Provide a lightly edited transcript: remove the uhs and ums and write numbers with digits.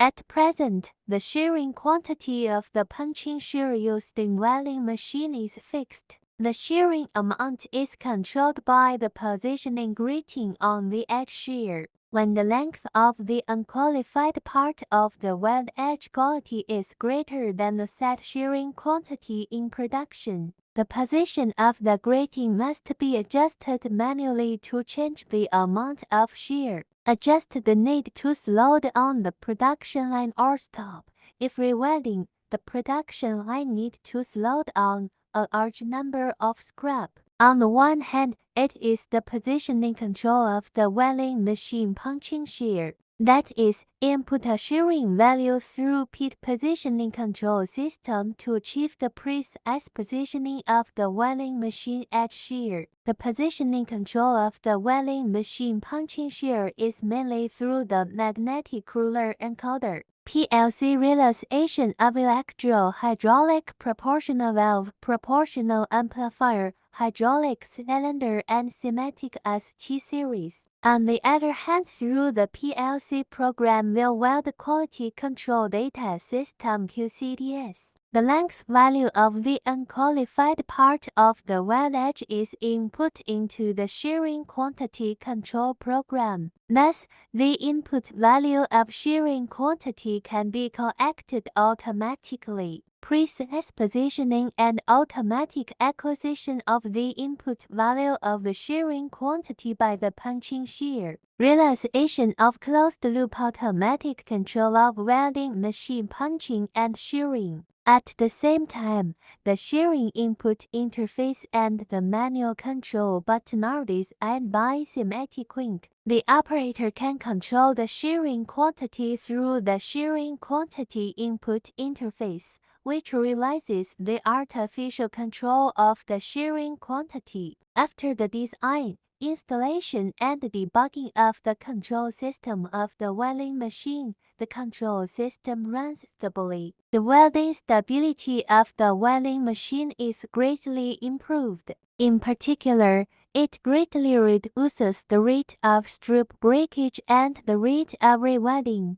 At present, the shearing quantity of the punching shear used in welding machine is fixed. The shearing amount is controlled by the positioning grating on the edge shear. When the length of the unqualified part of the weld edge quality is greater than the set shearing quantity in production, the position of the grating must be adjusted manually to change the amount of shear. Adjust the need to slow down the production line or stop. If rewelding, the production line need to slow down a large number of scrap. On the one hand, it is the positioning control of the welding machine punching shear. That is, input a shearing value through pit positioning control system to achieve the precise positioning of the welding machine edge shear. The positioning control of the welding machine punching shear is mainly through the magnetic ruler encoder. PLC realization of electro-hydraulic proportional valve, proportional amplifier, hydraulic cylinder and Simatic S series. On the other hand, through the PLC program will weld quality control data system QCDS. The length value of the unqualified part of the weld edge is input into the shearing quantity control program. Thus, the input value of shearing quantity can be corrected automatically. Precise positioning and automatic acquisition of the input value of the shearing quantity by the punching shear. Realization of closed-loop automatic control of welding machine punching and shearing. At the same time, the shearing input interface and the manual control button are designed by Simatic WINCC. The operator can control the shearing quantity through the shearing quantity input interface, which realizes the artificial control of the shearing quantity. After the design, installation and debugging of the control system of the welding machine, the control system runs stably. The welding stability of the welding machine is greatly improved. In particular, it greatly reduces the rate of strip breakage and the rate of rewelding.